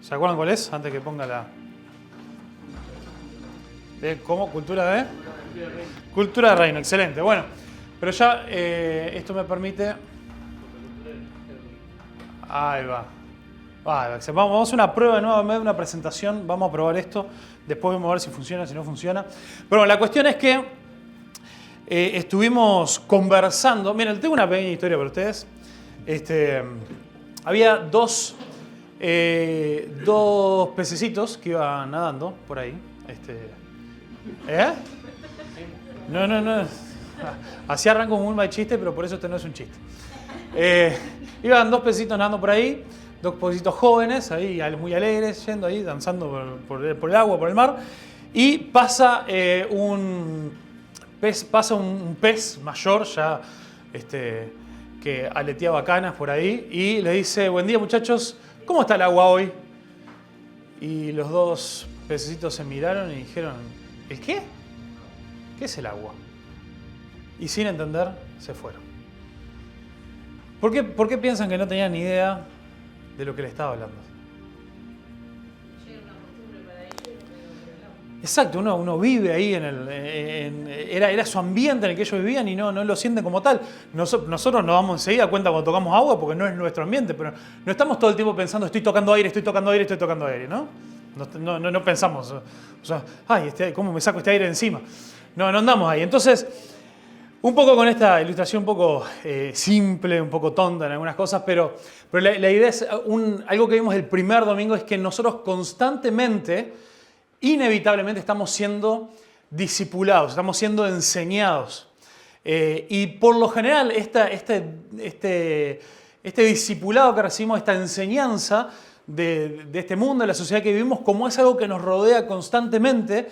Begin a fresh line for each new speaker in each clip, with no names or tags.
¿Se acuerdan cuál es? Antes que ponga la... ¿Cómo? ¿Cultura de? Cultura de reino, excelente. Bueno, pero ya esto me permite... Ahí va. Vamos a hacer una prueba nueva, en vez de una presentación, vamos a probar esto. Después vamos a ver si funciona, si no funciona. Pero bueno, la cuestión es que estuvimos conversando. Miren, tengo una pequeña historia para ustedes. Había dos pececitos que iban nadando por ahí. No. Así arranco un mal chiste, pero por eso este no es un chiste. Iban dos pececitos nadando por ahí, dos pececitos jóvenes, ahí muy alegres, yendo ahí, danzando por el agua, por el mar. Y pasa un pez mayor ya, que aleteaba canas por ahí, y le dice: buen día, muchachos, ¿cómo está el agua hoy? Y los dos pececitos se miraron y dijeron: ¿el qué? ¿Qué es el agua? Y sin entender, se fueron. ¿Por qué piensan que no tenían ni idea de lo que le estaba hablando? Exacto, uno vive ahí era su ambiente en el que ellos vivían y no lo sienten como tal. Nosotros nos damos enseguida cuenta cuando tocamos agua porque no es nuestro ambiente, pero no estamos todo el tiempo pensando: estoy tocando aire, ¿no? No pensamos, o sea, ay, ¿cómo me saco este aire encima? No andamos ahí. Entonces, un poco con esta ilustración un poco simple, un poco tonta en algunas cosas, pero la idea es, algo que vimos el primer domingo, es que nosotros constantemente, inevitablemente, estamos siendo discipulados, estamos siendo enseñados. Y por lo general, este discipulado que recibimos, esta enseñanza de este mundo, de la sociedad que vivimos, como es algo que nos rodea constantemente,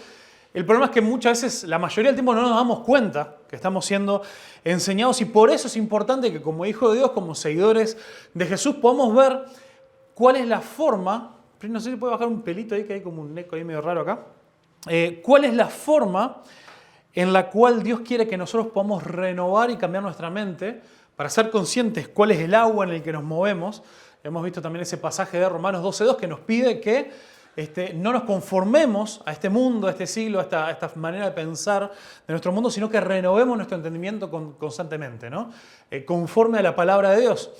el problema es que muchas veces, la mayoría del tiempo, no nos damos cuenta que estamos siendo enseñados, y por eso es importante que, como hijos de Dios, como seguidores de Jesús, podamos ver cuál es la forma. No sé si puede bajar un pelito ahí, que hay como un eco ahí medio raro acá. ¿Cuál es la forma en la cual Dios quiere que nosotros podamos renovar y cambiar nuestra mente para ser conscientes cuál es el agua en el que nos movemos? Hemos visto también ese pasaje de Romanos 12:2 que nos pide que no nos conformemos a este mundo, a este siglo, a esta manera de pensar de nuestro mundo, sino que renovemos nuestro entendimiento constantemente, ¿no? Conforme a la palabra de Dios.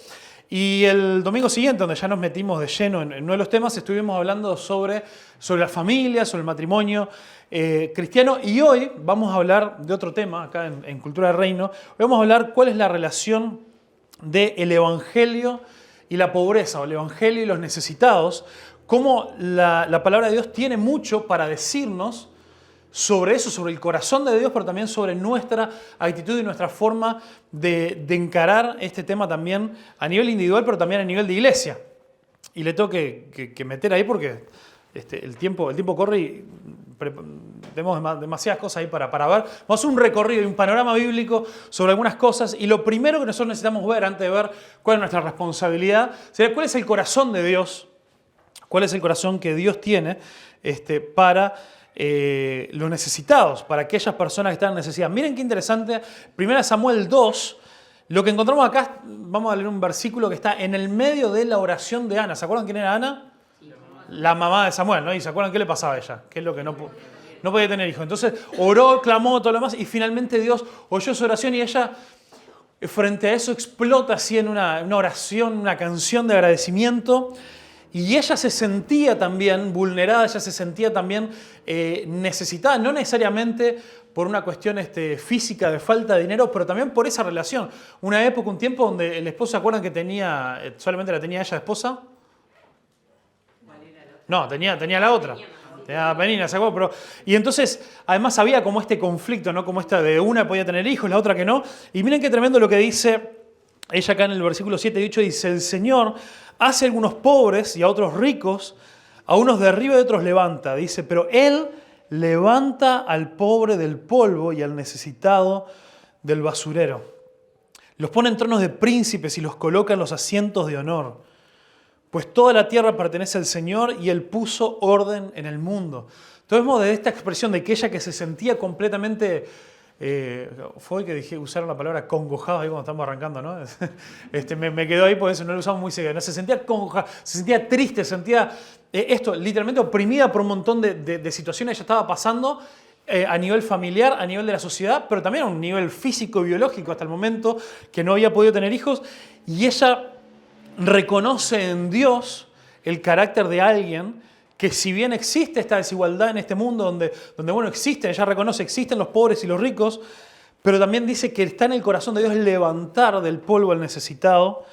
Y el domingo siguiente, donde ya nos metimos de lleno en uno de los temas, estuvimos hablando sobre la familia, sobre el matrimonio cristiano. Y hoy vamos a hablar de otro tema, acá en Cultura del Reino. Hoy vamos a hablar cuál es la relación del Evangelio y la pobreza, o el Evangelio y los necesitados. Cómo la palabra de Dios tiene mucho para decirnos sobre eso, sobre el corazón de Dios, pero también sobre nuestra actitud y nuestra forma de encarar este tema también a nivel individual, pero también a nivel de iglesia. Y le tengo que meter ahí porque el tiempo corre y tenemos demasiadas cosas ahí para ver. Vamos a hacer un recorrido y un panorama bíblico sobre algunas cosas, y lo primero que nosotros necesitamos ver antes de ver cuál es nuestra responsabilidad sería cuál es el corazón de Dios, cuál es el corazón que Dios tiene para los necesitados, para aquellas personas que están en necesidad. Miren qué interesante, 1 Samuel 2, lo que encontramos acá. Vamos a leer un versículo que está en el medio de la oración de Ana. ¿Se acuerdan quién era Ana? La mamá de Samuel, ¿no? ¿Y se acuerdan qué le pasaba a ella? ¿Qué es lo que no podía tener hijos? Entonces oró, clamó, todo lo demás, y finalmente Dios oyó su oración, y ella, frente a eso, explota así en una oración, una canción de agradecimiento. Y ella se sentía también vulnerada, ella se sentía también necesitada, no necesariamente por una cuestión física de falta de dinero, pero también por esa relación. Una época, un tiempo donde el esposo, ¿se acuerdan que solamente la tenía ella de esposa? No, tenía la otra. Tenía a Penina, ¿se acuerdan? Y entonces, además había como este conflicto, ¿no? Como esta de una podía tener hijos, la otra que no. Y miren qué tremendo lo que dice ella acá en el versículo 7 y 8, dice: el Señor hace a algunos pobres y a otros ricos, a unos derriba y a otros levanta. Dice, pero Él levanta al pobre del polvo y al necesitado del basurero. Los pone en tronos de príncipes y los coloca en los asientos de honor. Pues toda la tierra pertenece al Señor y Él puso orden en el mundo. Entonces vemos de esta expresión de que ella, que se sentía completamente... fue hoy que usaron la palabra congojado ahí cuando estamos arrancando, ¿no? Me quedó ahí, por eso no lo usamos muy seguido. ¿No? Se sentía congojada, se sentía triste, sentía esto, literalmente oprimida por un montón de situaciones que ya estaba pasando a nivel familiar, a nivel de la sociedad, pero también a un nivel físico y biológico hasta el momento, que no había podido tener hijos, y ella reconoce en Dios el carácter de alguien que, si bien existe esta desigualdad en este mundo donde bueno, existen, ella reconoce, existen los pobres y los ricos, pero también dice que está en el corazón de Dios levantar del polvo al necesitado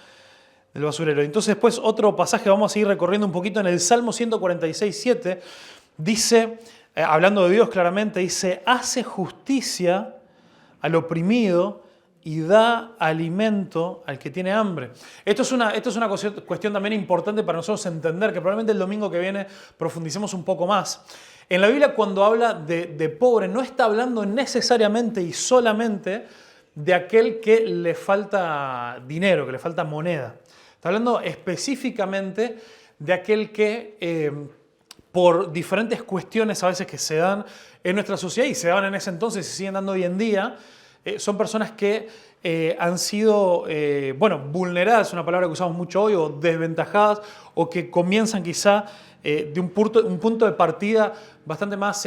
del basurero. Entonces después otro pasaje, vamos a seguir recorriendo un poquito, en el Salmo 146:7, dice, hablando de Dios claramente, dice, hace justicia al oprimido y da alimento al que tiene hambre. Esto es una cuestión también importante para nosotros entender, que probablemente el domingo que viene profundicemos un poco más. En la Biblia, cuando habla de pobre, no está hablando necesariamente y solamente de aquel que le falta dinero, que le falta moneda. Está hablando específicamente de aquel que, por diferentes cuestiones a veces que se dan en nuestra sociedad y se daban en ese entonces y siguen dando hoy en día, son personas que han sido, vulneradas, es una palabra que usamos mucho hoy, o desventajadas, o que comienzan quizá de un punto de partida bastante más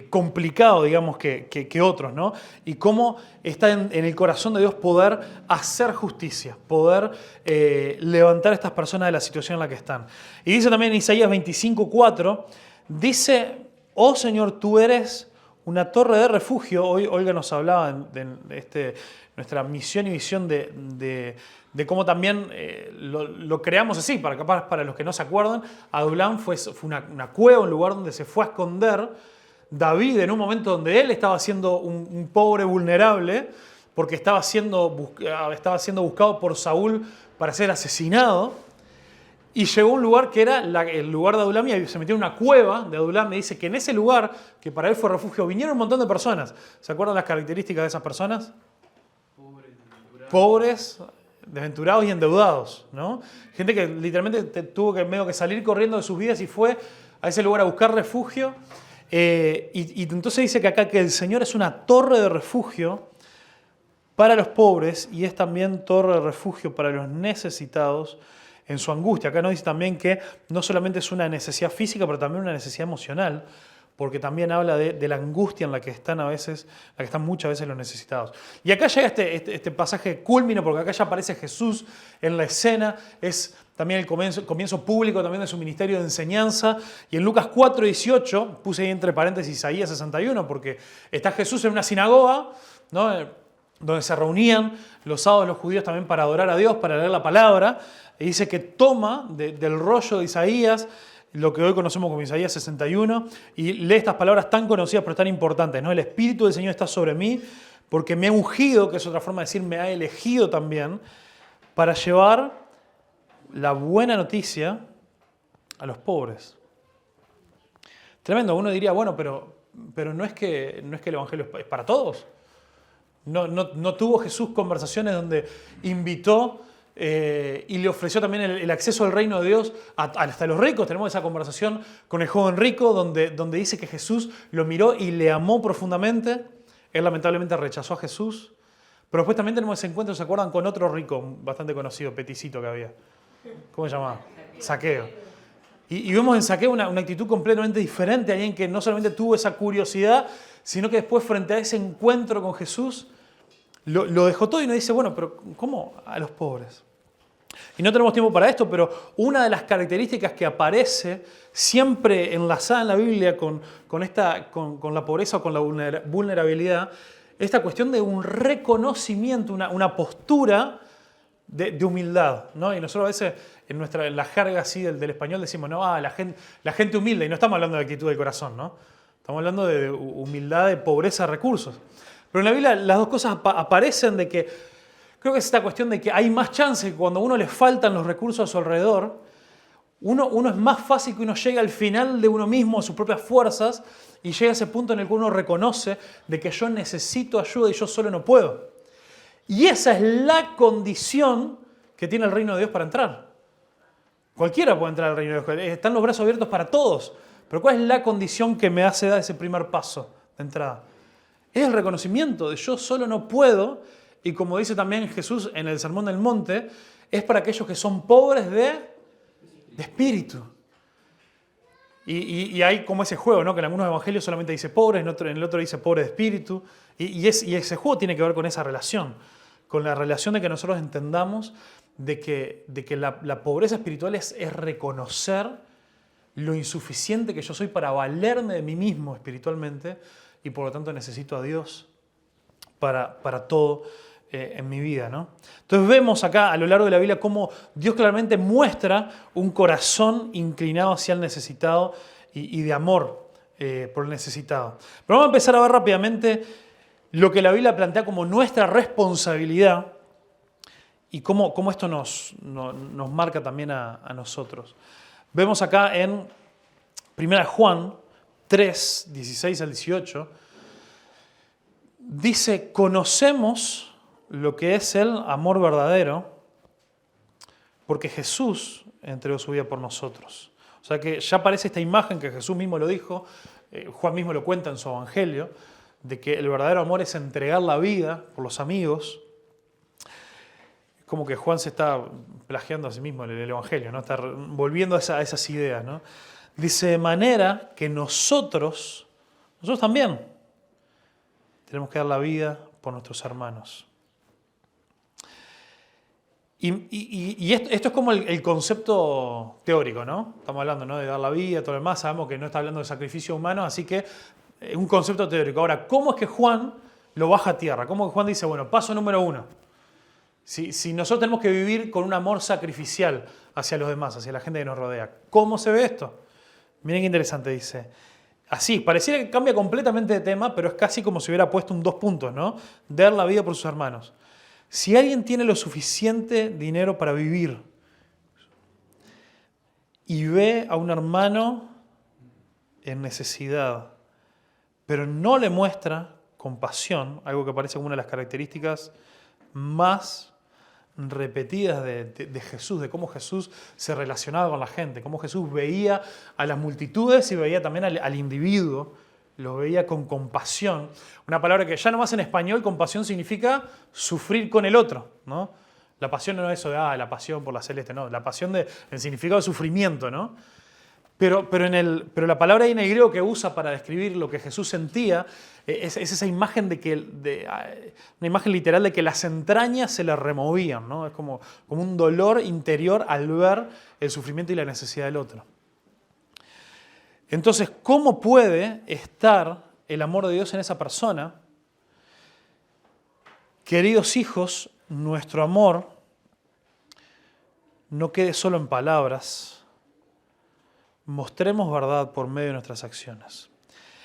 complicado, digamos, que otros, ¿no? Y cómo está en el corazón de Dios poder hacer justicia, poder levantar a estas personas de la situación en la que están. Y dice también en Isaías 25:4, dice, oh Señor, tú eres una torre de refugio. Hoy Olga nos hablaba de nuestra misión y visión de cómo también lo creamos así, para los que no se acuerdan. Adulam fue una cueva, un lugar donde se fue a esconder David en un momento donde él estaba siendo un pobre vulnerable, porque estaba siendo buscado por Saúl para ser asesinado. Y llegó a un lugar que era el lugar de Adulam, y se metió en una cueva de Adulam. Me dice que en ese lugar, que para él fue refugio, vinieron un montón de personas. ¿Se acuerdan las características de esas personas? Pobres, desventurados y endeudados, ¿no? Gente que literalmente tuvo que salir corriendo de sus vidas y fue a ese lugar a buscar refugio. Y entonces dice que acá que el Señor es una torre de refugio para los pobres y es también torre de refugio para los necesitados en su angustia. Acá nos dice también que no solamente es una necesidad física, pero también una necesidad emocional, porque también habla de la angustia en la que están muchas veces los necesitados. Y acá llega este pasaje culmino, porque acá ya aparece Jesús en la escena, es también el comienzo público también de su ministerio de enseñanza. Y en Lucas 4:18, puse ahí entre paréntesis Isaías 61, porque está Jesús en una sinagoga, ¿no?, donde se reunían los sábados los judíos también para adorar a Dios, para leer la palabra. Y dice que toma del rollo de Isaías, lo que hoy conocemos como Isaías 61, y lee estas palabras tan conocidas pero tan importantes, ¿no? El Espíritu del Señor está sobre mí porque me ha ungido, que es otra forma de decir me ha elegido también, para llevar la buena noticia a los pobres. Tremendo. Uno diría, bueno, pero no es que el Evangelio es para todos. No tuvo Jesús conversaciones donde invitó y le ofreció también el acceso al reino de Dios hasta los ricos. Tenemos esa conversación con el joven rico donde dice que Jesús lo miró y le amó profundamente. Él lamentablemente rechazó a Jesús. Pero después también tenemos ese encuentro, ¿se acuerdan? Con otro rico, bastante conocido, peticito que había. ¿Cómo se llamaba? Saqueo. Y vemos en Saqueo una actitud completamente diferente, alguien que no solamente tuvo esa curiosidad, sino que después frente a ese encuentro con Jesús, lo dejó todo y nos dice, bueno, pero ¿cómo a los pobres? Y no tenemos tiempo para esto, pero una de las características que aparece siempre enlazada en la Biblia con la pobreza o con la vulnerabilidad, esta cuestión de un reconocimiento, una postura de humildad, ¿no? Y nosotros a veces en la jerga así del español decimos, no, la gente humilde, y no estamos hablando de actitud del corazón, ¿no? Estamos hablando de humildad, de pobreza de recursos. Pero en la Biblia las dos cosas aparecen de que, creo que es esta cuestión de que hay más chance que cuando a uno le faltan los recursos a su alrededor, uno es más fácil que uno llegue al final de uno mismo, a sus propias fuerzas, y llega a ese punto en el que uno reconoce de que yo necesito ayuda y yo solo no puedo. Y esa es la condición que tiene el reino de Dios para entrar. Cualquiera puede entrar al reino de Dios. Están los brazos abiertos para todos. Pero ¿cuál es la condición que me hace dar ese primer paso de entrada? Es el reconocimiento de yo solo no puedo. Y como dice también Jesús en el Sermón del Monte, es para aquellos que son pobres de de espíritu. Y hay como ese juego, ¿no? Que en algunos evangelios solamente dice pobres, en el otro dice pobre de espíritu. Y ese juego tiene que ver con esa relación, con la relación de que nosotros entendamos de que la pobreza espiritual es reconocer lo insuficiente que yo soy para valerme de mí mismo espiritualmente y por lo tanto necesito a Dios para todo en mi vida, ¿no? Entonces vemos acá a lo largo de la Biblia cómo Dios claramente muestra un corazón inclinado hacia el necesitado y de amor por el necesitado. Pero vamos a empezar a ver rápidamente lo que la Biblia plantea como nuestra responsabilidad y cómo esto nos marca también a nosotros. Vemos acá en 1 Juan 3, 16 al 18, dice, conocemos lo que es el amor verdadero porque Jesús entregó su vida por nosotros. O sea que ya aparece esta imagen que Jesús mismo lo dijo, Juan mismo lo cuenta en su evangelio, de que el verdadero amor es entregar la vida por los amigos. Como que Juan se está plagiando a sí mismo en el evangelio, ¿no? Está volviendo a esas ideas, ¿no? Dice, de manera que nosotros también tenemos que dar la vida por nuestros hermanos. Y esto es como el concepto teórico, ¿no? Estamos hablando, ¿no?, de dar la vida, todo lo demás. Sabemos que no está hablando de sacrificio humano, así que es un concepto teórico. Ahora, ¿cómo es que Juan lo baja a tierra? ¿Cómo es que Juan dice, bueno, paso número 1? Si nosotros tenemos que vivir con un amor sacrificial hacia los demás, hacia la gente que nos rodea, ¿cómo se ve esto? Miren qué interesante, dice. Así, pareciera que cambia completamente de tema, pero es casi como si hubiera puesto un 2 puntos, ¿no? Dar la vida por sus hermanos. Si alguien tiene lo suficiente dinero para vivir y ve a un hermano en necesidad, pero no le muestra compasión, algo que parece como una de las características más repetidas de Jesús, de cómo Jesús se relacionaba con la gente, cómo Jesús veía a las multitudes y veía también al individuo, lo veía con compasión. Una palabra que ya nomás en español, compasión significa sufrir con el otro, ¿no? La pasión no es eso de la pasión por la celeste, no, la pasión en significado de sufrimiento, ¿no? Pero la palabra ahí en el griego que usa para describir lo que Jesús sentía es esa imagen una imagen literal de que las entrañas se le removían, ¿no? Es como un dolor interior al ver el sufrimiento y la necesidad del otro. Entonces, ¿cómo puede estar el amor de Dios en esa persona? Queridos hijos, nuestro amor no quede solo en palabras. Mostremos verdad por medio de nuestras acciones.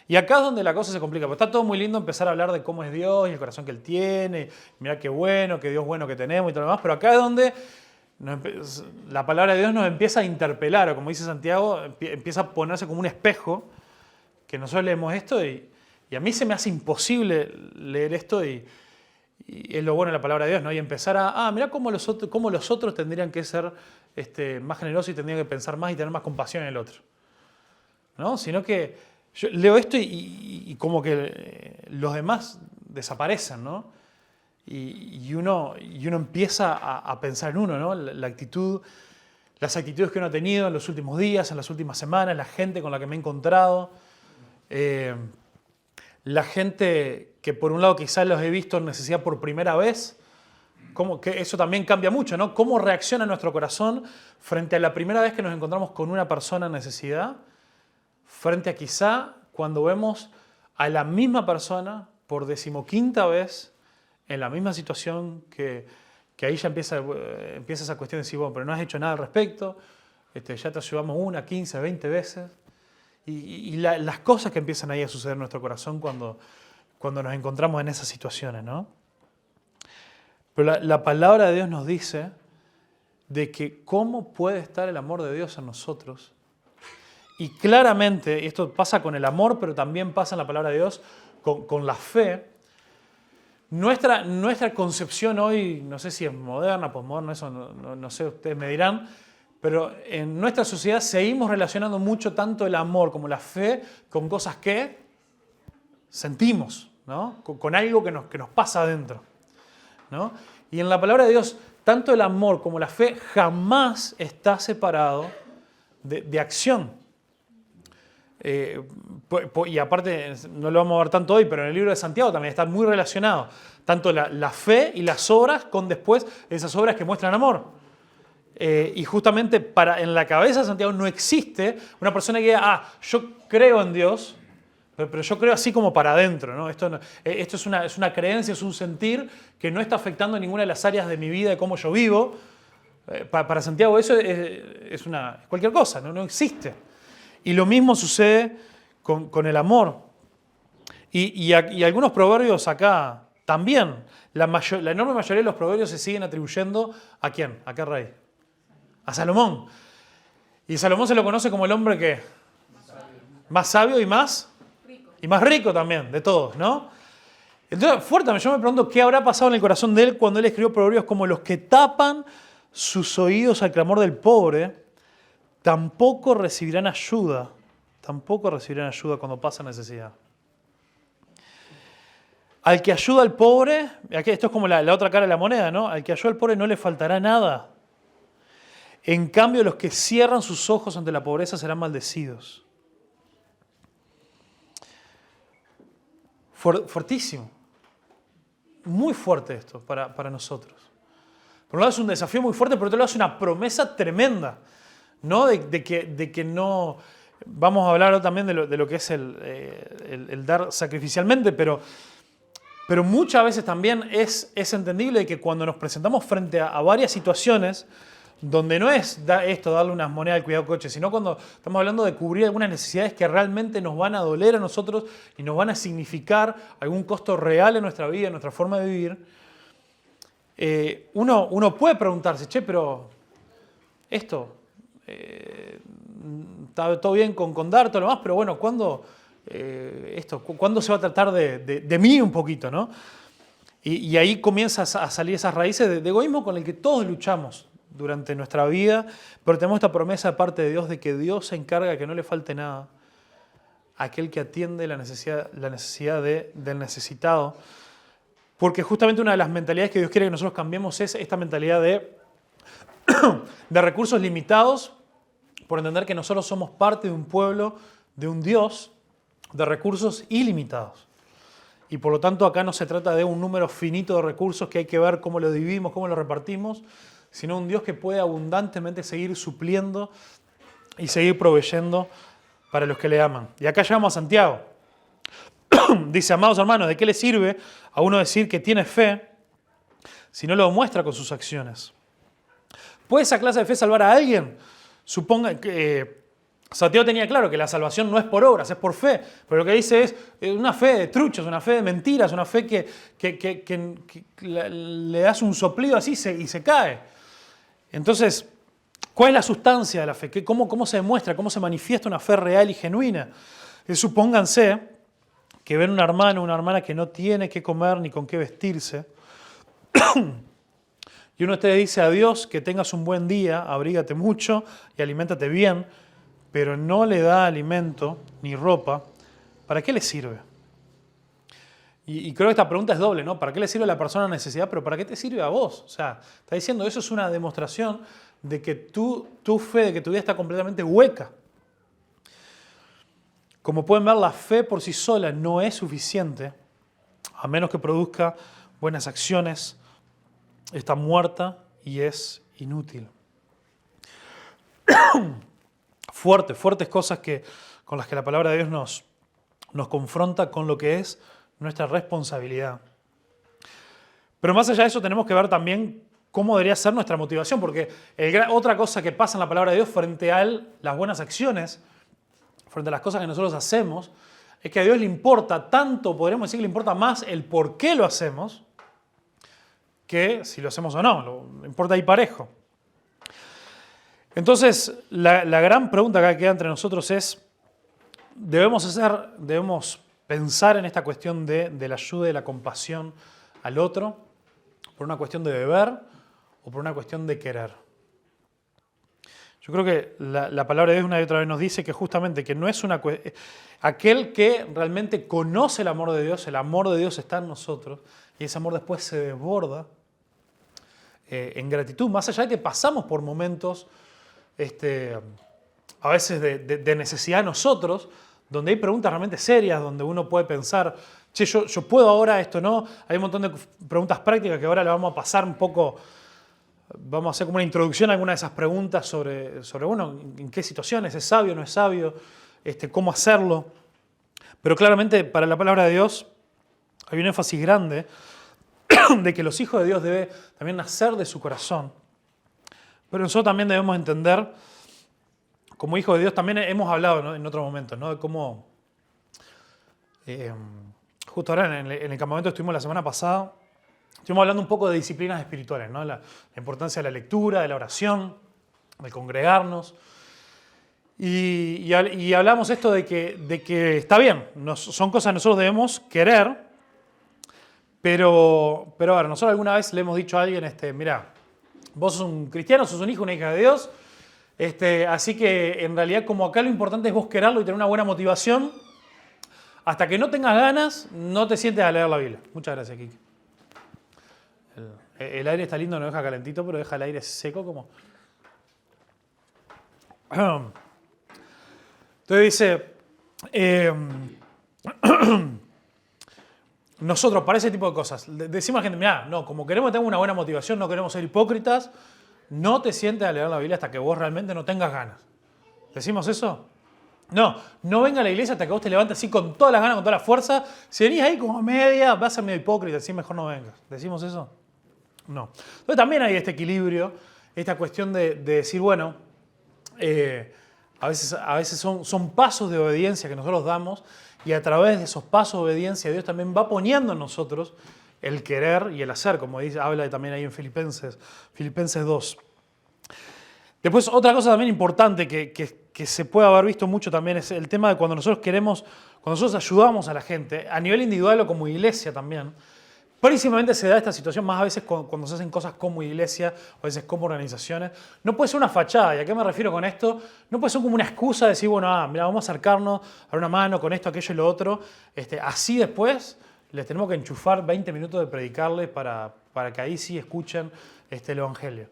Y acá es donde la cosa se complica, porque está todo muy lindo empezar a hablar de cómo es Dios y el corazón que Él tiene, mirá qué bueno, qué Dios bueno que tenemos y todo lo demás, pero acá es donde la palabra de Dios nos empieza a interpelar, o como dice Santiago, empieza a ponerse como un espejo, que nosotros leemos esto y a mí se me hace imposible leer esto y es lo bueno de la palabra de Dios, ¿no? Y empezar mirá cómo los otros tendrían que ser más generosos y tendrían que pensar más y tener más compasión en el otro, ¿no? Sino que yo leo esto y como que los demás desaparecen, ¿no? Y uno empieza a pensar en uno, ¿no? Las actitudes que uno ha tenido en los últimos días, en las últimas semanas, la gente con la que me he encontrado, la gente que por un lado quizás los he visto en necesidad por primera vez, que eso también cambia mucho, ¿no? Cómo reacciona nuestro corazón frente a la primera vez que nos encontramos con una persona en necesidad, frente a quizá cuando vemos a la misma persona por 15ª vez en la misma situación, que ahí ya empieza esa cuestión de decir, bueno, pero no has hecho nada al respecto, ya te ayudamos 1, 15, 20 veces. Y las cosas que empiezan ahí a suceder en nuestro corazón cuando nos encontramos en esas situaciones, ¿no? Pero la palabra de Dios nos dice de que cómo puede estar el amor de Dios en nosotros. Y claramente, y esto pasa con el amor, pero también pasa en la palabra de Dios con la fe. Nuestra concepción hoy, no sé si es moderna, posmoderna, eso no sé, ustedes me dirán, pero en nuestra sociedad seguimos relacionando mucho tanto el amor como la fe con cosas que sentimos, ¿no? Con algo que nos pasa adentro, ¿no? Y en la palabra de Dios, tanto el amor como la fe jamás está separado de acción. Y aparte, no lo vamos a ver tanto hoy, pero en el libro de Santiago también está muy relacionado. Tanto la fe y las obras con después esas obras que muestran amor. Y justamente en la cabeza de Santiago no existe una persona que diga, yo creo en Dios, pero yo creo así como para adentro, ¿no? Esto es una creencia, es un sentir que no está afectando ninguna de las áreas de mi vida, de cómo yo vivo. Para Santiago eso es cualquier cosa, no existe. Y lo mismo sucede con el amor. Y algunos proverbios acá también. La enorme mayoría de los proverbios se siguen atribuyendo ¿a quién? ¿A qué rey? A Salomón. Y Salomón se lo conoce como el hombre que más sabio y más rico también, de todos, ¿no? Entonces, fuertemente, yo me pregunto qué habrá pasado en el corazón de él cuando él escribió proverbios como los que tapan sus oídos al clamor del pobre, tampoco recibirán ayuda cuando pasa necesidad. Al que ayuda al pobre, esto es como la otra cara de la moneda, ¿no? Al que ayuda al pobre no le faltará nada. En cambio, los que cierran sus ojos ante la pobreza serán maldecidos. Fuertísimo. Muy fuerte esto para nosotros. Por un lado es un desafío muy fuerte, por otro lado es una promesa tremenda, ¿no? De que no... Vamos a hablar también de lo que es el dar sacrificialmente, pero muchas veces también es entendible que cuando nos presentamos frente a varias situaciones donde no es darle unas monedas al cuidado coche, sino cuando estamos hablando de cubrir algunas necesidades que realmente nos van a doler a nosotros y nos van a significar algún costo real en nuestra vida, en nuestra forma de vivir, uno puede preguntarse, pero esto, está todo bien con dar todo lo más, pero bueno, ¿cuándo se va a tratar de mí un poquito, ¿no? Y ahí comienzan a salir esas raíces de egoísmo con el que todos luchamos durante nuestra vida, pero tenemos esta promesa de parte de Dios de que Dios se encarga de que no le falte nada a aquel que atiende la necesidad del necesitado. Porque justamente una de las mentalidades que Dios quiere que nosotros cambiemos es esta mentalidad de recursos limitados, por entender que nosotros somos parte de un pueblo, de un Dios, de recursos ilimitados. Y por lo tanto acá no se trata de un número finito de recursos que hay que ver cómo lo dividimos, cómo lo repartimos, sino un Dios que puede abundantemente seguir supliendo y seguir proveyendo para los que le aman. Y acá llegamos a Santiago. Dice, amados hermanos, ¿de qué le sirve a uno decir que tiene fe si no lo demuestra con sus acciones? ¿Puede esa clase de fe salvar a alguien? Suponga que Santiago tenía claro que la salvación no es por obras, es por fe. Pero lo que dice es una fe de truchos, una fe de mentiras, una fe que le das un soplido así y se cae. Entonces, ¿cuál es la sustancia de la fe? ¿Cómo se demuestra? ¿Cómo se manifiesta una fe real y genuina? Supónganse que ven un hermano o una hermana que no tiene qué comer ni con qué vestirse. Y uno de ustedes dice a Dios que tengas un buen día, abrígate mucho y aliméntate bien, pero no le da alimento ni ropa. ¿Para qué le sirve? Y creo que esta pregunta es doble, ¿no? ¿Para qué le sirve a la persona en necesidad? Pero ¿para qué te sirve a vos? O sea, está diciendo, eso es una demostración de que tu fe, de que tu vida está completamente hueca. Como pueden ver, la fe por sí sola no es suficiente, a menos que produzca buenas acciones. Está muerta y es inútil. Fuertes cosas con las que la palabra de Dios nos confronta con lo que es nuestra responsabilidad. Pero más allá de eso tenemos que ver también cómo debería ser nuestra motivación, porque otra cosa que pasa en la palabra de Dios frente a las buenas acciones, frente a las cosas que nosotros hacemos, es que a Dios le importa tanto, podríamos decir que le importa más el por qué lo hacemos, que si lo hacemos o no, le importa ahí parejo. Entonces, la gran pregunta que queda entre nosotros es, debemos pensar en esta cuestión de la ayuda y la compasión al otro, por una cuestión de deber o por una cuestión de querer. Yo creo que la palabra de Dios una y otra vez nos dice que justamente que no es aquel que realmente conoce el amor de Dios está en nosotros y ese amor después se desborda en gratitud, más allá de que pasamos por momentos a veces de necesidad de nosotros, donde hay preguntas realmente serias, donde uno puede pensar, che, yo puedo ahora, esto no. Hay un montón de preguntas prácticas que ahora le vamos a pasar un poco, vamos a hacer como una introducción a alguna de esas preguntas sobre bueno, en qué situaciones, es sabio, no es sabio, cómo hacerlo. Pero claramente para la palabra de Dios hay un énfasis grande de que los hijos de Dios deben también nacer de su corazón. Pero nosotros también debemos entender, como hijos de Dios, también hemos hablado, ¿no?, en otros momentos, ¿no?, de cómo, justo ahora en el campamento que estuvimos la semana pasada, estuvimos hablando un poco de disciplinas espirituales, ¿no?, la importancia de la lectura, de la oración, de congregarnos. Y hablamos esto de que está bien, son cosas que nosotros debemos querer, pero a ver, nosotros alguna vez le hemos dicho a alguien, mira, vos sos un cristiano, sos un hijo, una hija de Dios, así que en realidad como acá lo importante es vos quererlo y tener una buena motivación, hasta que no tengas ganas, no te sientes a leer la Biblia. Muchas gracias, Kiki. El aire está lindo, no deja calentito, pero deja el aire seco como... Entonces dice, nosotros para ese tipo de cosas, decimos a la gente, mira, no, como queremos tener una buena motivación, no queremos ser hipócritas, no te sientes a leer la Biblia hasta que vos realmente no tengas ganas. ¿Decimos eso? No venga a la iglesia hasta que vos te levantes así con todas las ganas, con toda la fuerza. Si venís ahí como a media, vas a ser medio hipócrita, así mejor no vengas. ¿Decimos eso? No. Entonces también hay este equilibrio, esta cuestión de decir, bueno, a veces son pasos de obediencia que nosotros damos y a través de esos pasos de obediencia Dios también va poniendo en nosotros el querer y el hacer, como habla también ahí en Filipenses 2. Después, otra cosa también importante que se puede haber visto mucho también es el tema de cuando nosotros ayudamos a la gente, a nivel individual o como iglesia también. Principalmente se da esta situación más a veces cuando se hacen cosas como iglesia o a veces como organizaciones. No puede ser una fachada. ¿Y a qué me refiero con esto? No puede ser como una excusa de decir, bueno, mira, vamos a acercarnos, a dar una mano con esto, aquello y lo otro. Así después les tenemos que enchufar 20 minutos de predicarles para que ahí sí escuchen el Evangelio.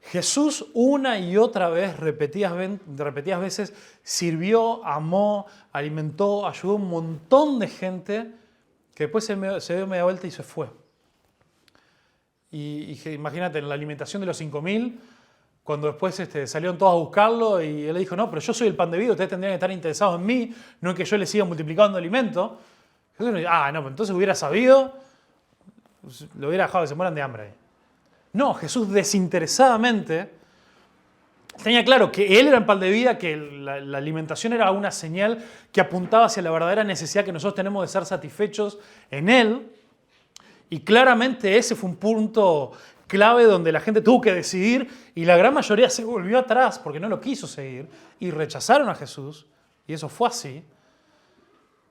Jesús una y otra vez, repetidas veces, sirvió, amó, alimentó, ayudó a un montón de gente que después se dio media vuelta y se fue. Y imagínate, en la alimentación de los 5.000, cuando después salieron todos a buscarlo y él le dijo, no, pero yo soy el pan de vida, ustedes tendrían que estar interesados en mí, no en que yo les siga multiplicando alimento. Jesús dice, no, pero entonces hubiera sabido, lo hubiera dejado que se mueran de hambre. No, Jesús desinteresadamente tenía claro que Él era el pan de vida, que la alimentación era una señal que apuntaba hacia la verdadera necesidad que nosotros tenemos de ser satisfechos en Él. Y claramente ese fue un punto clave donde la gente tuvo que decidir y la gran mayoría se volvió atrás porque no lo quiso seguir y rechazaron a Jesús. Y eso fue así.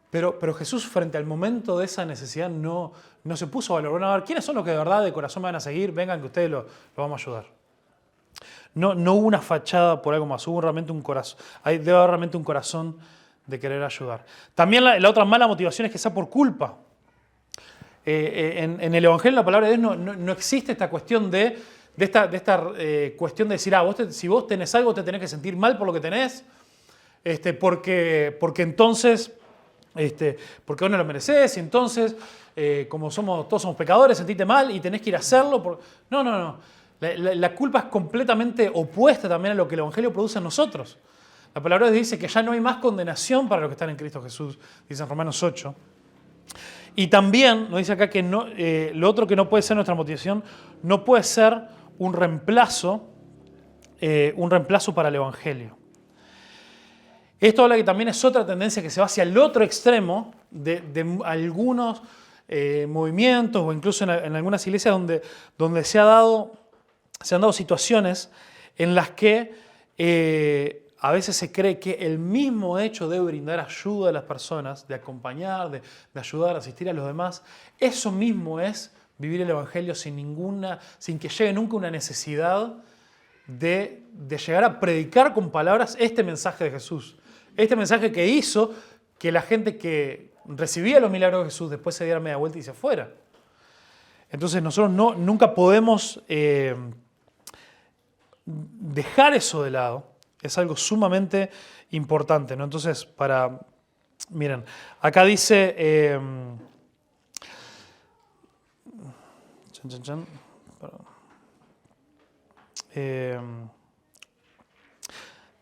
Pero Jesús, frente al momento de esa necesidad, no se puso a valorar. Bueno, a ver, ¿quiénes son los que de verdad de corazón me van a seguir? Vengan que ustedes lo vamos a ayudar. No hubo una fachada por algo más, hubo realmente un corazón. Debe haber realmente un corazón de querer ayudar. También la otra mala motivación es que sea por culpa. En el Evangelio, en la palabra de Dios, no existe esta cuestión de cuestión de decir, si vos tenés algo, te tenés que sentir mal por lo que tenés, porque entonces, porque vos no lo merecés, y entonces, como todos somos pecadores, sentite mal y tenés que ir a hacerlo. No. La culpa es completamente opuesta también a lo que el Evangelio produce en nosotros. La palabra de Dios dice que ya no hay más condenación para los que están en Cristo Jesús, dice en Romanos 8. Y también nos dice acá que lo otro que no puede ser nuestra motivación, no puede ser un reemplazo para el Evangelio. Esto habla que también es otra tendencia que se va hacia el otro extremo de algunos movimientos o incluso en algunas iglesias donde se han dado situaciones en las que a veces se cree que el mismo hecho de brindar ayuda a las personas, de acompañar, de ayudar, asistir a los demás, eso mismo es vivir el Evangelio sin que llegue nunca una necesidad de llegar a predicar con palabras este mensaje de Jesús. Este mensaje que hizo que la gente que recibía los milagros de Jesús después se diera media vuelta y se fuera. Entonces nosotros nunca podemos dejar eso de lado Es algo sumamente importante, ¿no? Entonces, miren, acá dice...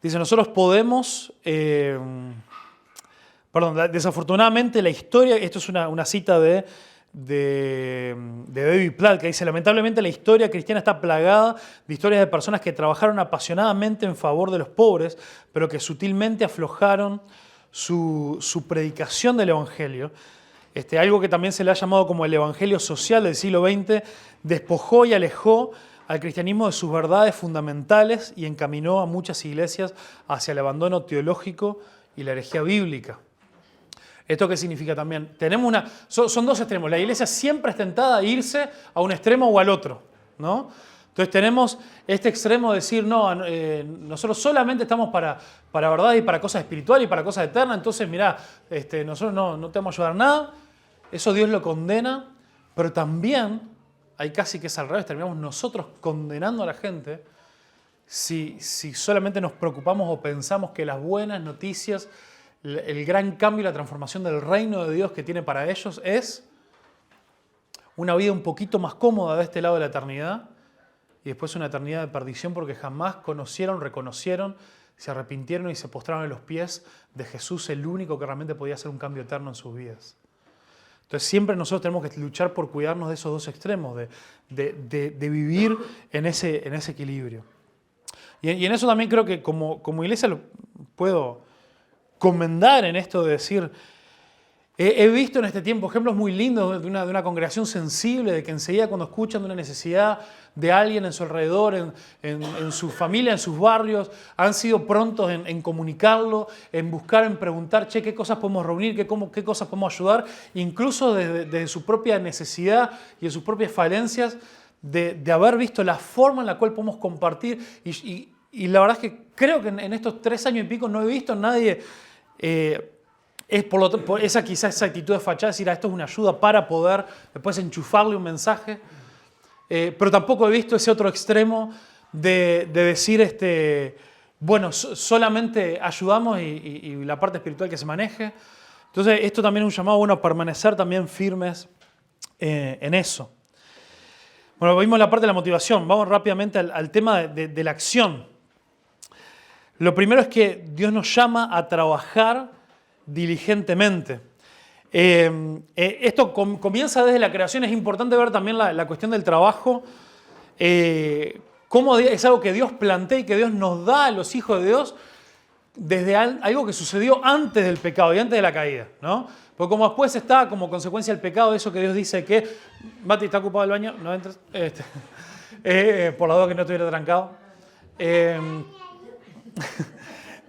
dice, nosotros podemos... desafortunadamente la historia, esto es una cita de David Platt, que dice, lamentablemente la historia cristiana está plagada de historias de personas que trabajaron apasionadamente en favor de los pobres, pero que sutilmente aflojaron su predicación del Evangelio. Algo que también se le ha llamado como el Evangelio social del siglo XX, despojó y alejó al cristianismo de sus verdades fundamentales y encaminó a muchas iglesias hacia el abandono teológico y la herejía bíblica. ¿Esto qué significa también? Son dos extremos. La iglesia siempre es tentada a irse a un extremo o al otro, ¿no? Entonces tenemos este extremo de decir, no, nosotros solamente estamos para verdad y para cosas espirituales y para cosas eternas, entonces mirá, nosotros no te vamos a ayudar nada. Eso Dios lo condena, pero también hay casi que es al revés, terminamos nosotros condenando a la gente si solamente nos preocupamos o pensamos que las buenas noticias, el gran cambio y la transformación del reino de Dios que tiene para ellos es una vida un poquito más cómoda de este lado de la eternidad y después una eternidad de perdición porque jamás conocieron, reconocieron, se arrepintieron y se postraron a los pies de Jesús, el único que realmente podía hacer un cambio eterno en sus vidas. Entonces siempre nosotros tenemos que luchar por cuidarnos de esos dos extremos, de vivir en ese equilibrio. Y en eso también creo que como iglesia lo puedo comendar en esto de decir, he visto en este tiempo ejemplos muy lindos de una congregación sensible, de que enseguida cuando escuchan de una necesidad de alguien en su alrededor, en su familia, en sus barrios, han sido prontos en comunicarlo, en buscar, en preguntar, qué cosas podemos reunir, qué cosas podemos ayudar, incluso desde su propia necesidad y de sus propias falencias, de haber visto la forma en la cual podemos compartir. Y la verdad es que creo que en estos 3 años y pico no he visto a nadie... es por esa actitud de fachada, decir, esto es una ayuda para poder después enchufarle un mensaje, pero tampoco he visto ese otro extremo de decir, bueno, solamente ayudamos y la parte espiritual que se maneje. Entonces esto también es un llamado bueno a permanecer también firmes en eso. Bueno, vimos la parte de la motivación, vamos rápidamente al tema de la acción. Lo primero es que Dios nos llama a trabajar diligentemente. Esto comienza desde la creación, es importante ver también la cuestión del trabajo, cómo es algo que Dios plantea y que Dios nos da a los hijos de Dios desde algo que sucedió antes del pecado y antes de la caída, ¿no? Porque como después está como consecuencia del pecado, eso que Dios dice que, Mati, ¿está ocupado el baño? No entres. Por la duda que no estuviera trancado.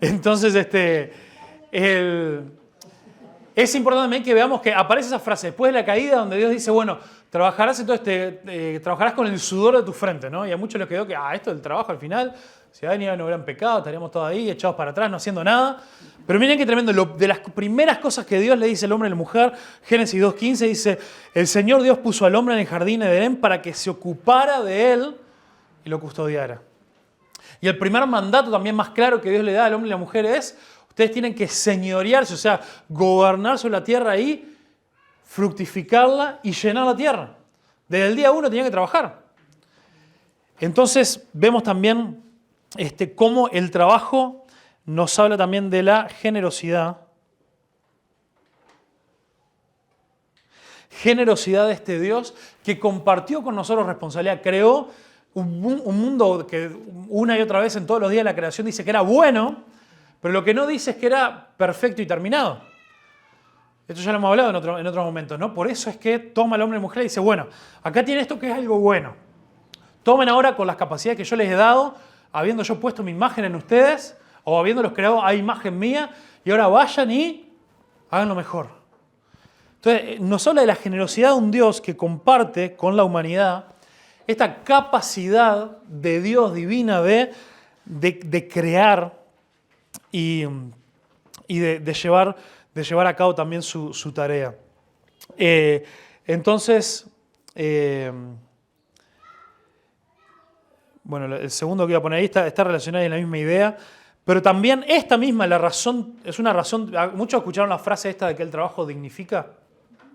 Entonces, es importante también que veamos que aparece esa frase después de la caída donde Dios dice, bueno, trabajarás trabajarás con el sudor de tu frente, ¿no? Y a muchos les quedó que, esto del trabajo al final, si Adán no hubieran pecado, estaríamos todos ahí echados para atrás, no haciendo nada. Pero miren qué tremendo, de las primeras cosas que Dios le dice al hombre y a la mujer, Génesis 2.15 dice, el Señor Dios puso al hombre en el jardín de Edén para que se ocupara de él y lo custodiara. Y el primer mandato también más claro que Dios le da al hombre y a la mujer es, ustedes tienen que señorearse, o sea, gobernar sobre la tierra y fructificarla y llenar la tierra. Desde el día 1 tenían que trabajar. Entonces vemos también cómo el trabajo nos habla también de la generosidad. Generosidad de este Dios que compartió con nosotros responsabilidad, creó un mundo que una y otra vez en todos los días de la creación dice que era bueno, pero lo que no dice es que era perfecto y terminado. Esto ya lo hemos hablado en otros momentos, ¿no? Por eso es que toma al hombre y mujer y dice, bueno, acá tiene esto que es algo bueno. Tomen ahora con las capacidades que yo les he dado, habiendo yo puesto mi imagen en ustedes, o habiéndolos creado a imagen mía, y ahora vayan y hagan lo mejor. Entonces, nos habla de la generosidad de un Dios que comparte con la humanidad esta capacidad de Dios divina de crear y de llevar a cabo también su tarea. Entonces, bueno, el segundo que voy a poner ahí está relacionado en la misma idea, Pero también esta misma la razón, es una razón, muchos escucharon la frase esta de que el trabajo dignifica,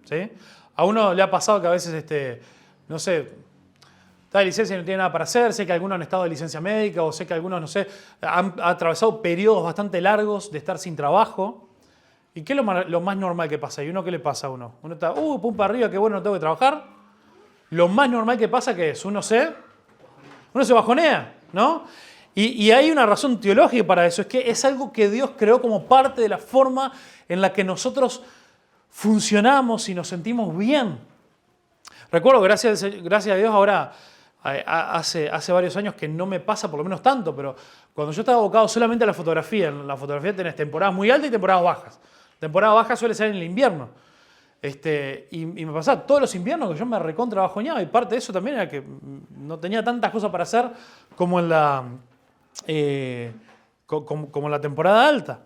¿sí? A uno le ha pasado que a veces, no sé, está de licencia y no tiene nada para hacer, sé que algunos han estado de licencia médica o sé que algunos, no sé, han atravesado periodos bastante largos de estar sin trabajo. ¿Y qué es lo más normal que pasa? ¿Y uno qué le pasa a uno? Uno está, pum para arriba, qué bueno, no tengo que trabajar. Lo más normal que pasa que es, uno se bajonea, ¿no? Y hay una razón teológica para eso, es que es algo que Dios creó como parte de la forma en la que nosotros funcionamos y nos sentimos bien. Recuerdo, gracias a Dios, ahora hace varios años que no me pasa por lo menos tanto, pero cuando yo estaba abocado solamente a la fotografía, en la fotografía tenés temporadas muy altas y temporadas bajas. Temporada baja suele ser en el invierno. Y me pasaba todos los inviernos que yo me recontra bajoneaba, y parte de eso también era que no tenía tantas cosas para hacer como en la temporada alta.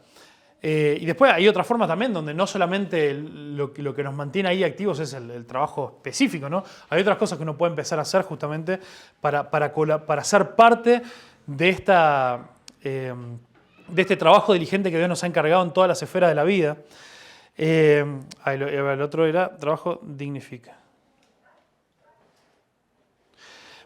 Y después hay otra forma también donde no solamente lo que nos mantiene ahí activos es el trabajo específico, ¿no? Hay otras cosas que uno puede empezar a hacer justamente para ser parte de este trabajo diligente que Dios nos ha encargado en todas las esferas de la vida. El otro era trabajo dignifica.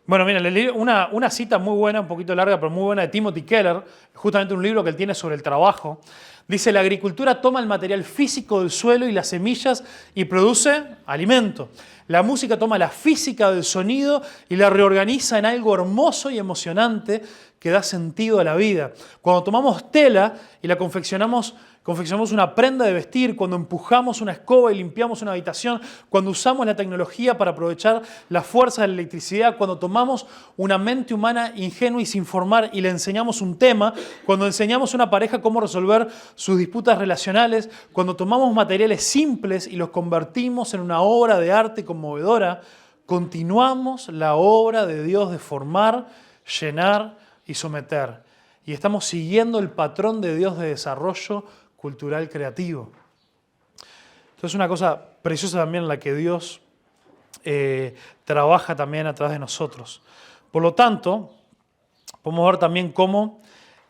Bueno, mira, le leí una cita muy buena, un poquito larga, pero muy buena, de Timothy Keller, justamente un libro que él tiene sobre el trabajo. Dice, la agricultura toma el material físico del suelo y las semillas y produce alimento. La música toma la física del sonido y la reorganiza en algo hermoso y emocionante que da sentido a la vida. Cuando tomamos tela y la confeccionamos una prenda de vestir, cuando empujamos una escoba y limpiamos una habitación, cuando usamos la tecnología para aprovechar la fuerza de la electricidad, cuando tomamos una mente humana ingenua y sin formar y le enseñamos un tema, cuando enseñamos a una pareja cómo resolver sus disputas relacionales, cuando tomamos materiales simples y los convertimos en una obra de arte conmovedora, continuamos la obra de Dios de formar, llenar y someter. Y estamos siguiendo el patrón de Dios de desarrollo cultural creativo. Entonces es una cosa preciosa también en la que Dios trabaja también a través de nosotros. Por lo tanto, podemos ver también cómo,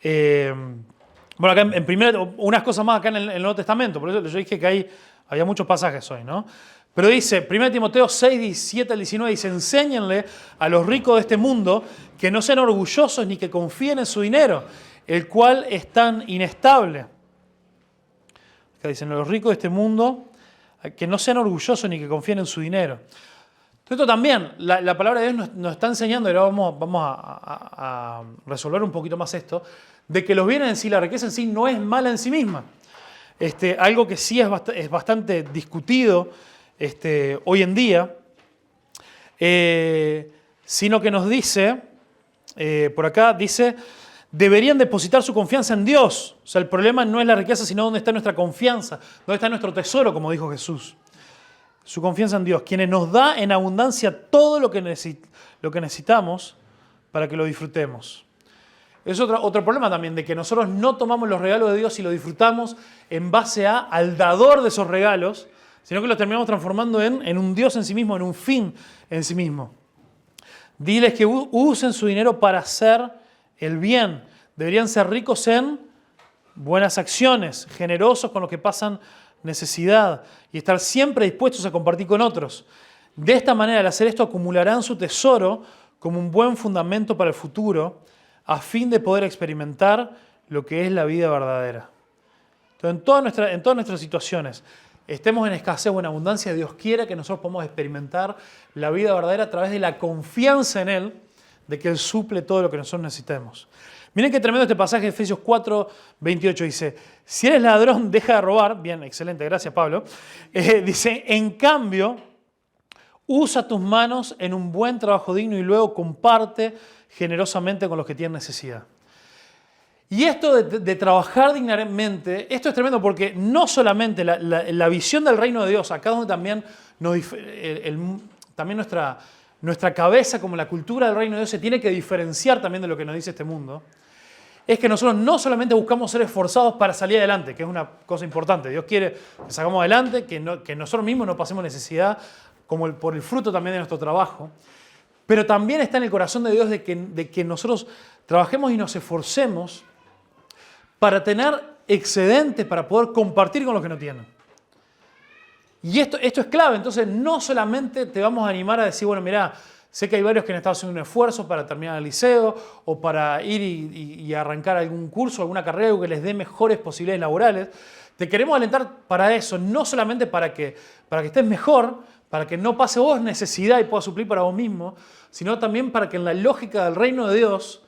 bueno, acá en primero, unas cosas más acá en el Nuevo Testamento, por eso yo dije que había muchos pasajes hoy, ¿no? Pero dice, 1 Timoteo 6, 17 al 19, dice, enséñenle a los ricos de este mundo que no sean orgullosos ni que confíen en su dinero, el cual es tan inestable. Acá dicen, los ricos de este mundo, que no sean orgullosos ni que confíen en su dinero. Esto también, la palabra de Dios nos está enseñando, y ahora vamos a resolver un poquito más esto, de que los bienes en sí, la riqueza en sí, no es mala en sí misma. Algo que sí es bastante discutido hoy en día, sino que nos dice, por acá dice, deberían depositar su confianza en Dios. O sea, el problema no es la riqueza, sino dónde está nuestra confianza, dónde está nuestro tesoro, como dijo Jesús. Su confianza en Dios, quien nos da en abundancia todo lo que necesitamos para que lo disfrutemos. Es otro problema también, de que nosotros no tomamos los regalos de Dios y lo disfrutamos en base al dador de esos regalos, sino que los terminamos transformando en un Dios en sí mismo, en un fin en sí mismo. Diles que usen su dinero para hacer el bien. Deberían ser ricos en buenas acciones, generosos con los que pasan necesidad y estar siempre dispuestos a compartir con otros. De esta manera, al hacer esto, acumularán su tesoro como un buen fundamento para el futuro, a fin de poder experimentar lo que es la vida verdadera. Entonces, en todas nuestras situaciones, estemos en escasez o en abundancia, Dios quiere que nosotros podamos experimentar la vida verdadera a través de la confianza en Él, de que Él suple todo lo que nosotros necesitemos. Miren qué tremendo este pasaje de Efesios 4, 28. Dice, si eres ladrón, deja de robar. Bien, excelente, gracias Pablo. Dice, en cambio, usa tus manos en un buen trabajo digno y luego comparte generosamente con los que tienen necesidad. Y esto de trabajar dignamente, esto es tremendo porque no solamente la visión del reino de Dios, acá donde también, también nuestra cabeza, como la cultura del reino de Dios, se tiene que diferenciar también de lo que nos dice este mundo, es que nosotros no solamente buscamos ser esforzados para salir adelante, que es una cosa importante. Dios quiere que salgamos adelante, que nosotros mismos no pasemos necesidad, como por el fruto también de nuestro trabajo. Pero también está en el corazón de Dios de que nosotros trabajemos y nos esforcemos para tener excedentes, para poder compartir con los que no tienen. Y esto es clave. Entonces, no solamente te vamos a animar a decir, bueno, mirá, sé que hay varios que han estado haciendo un esfuerzo para terminar el liceo o para ir y arrancar algún curso, alguna carrera, algo que les dé mejores posibilidades laborales. Te queremos alentar para eso, no solamente para que estés mejor, para que no pase vos necesidad y puedas suplir para vos mismo, sino también para que en la lógica del reino de Dios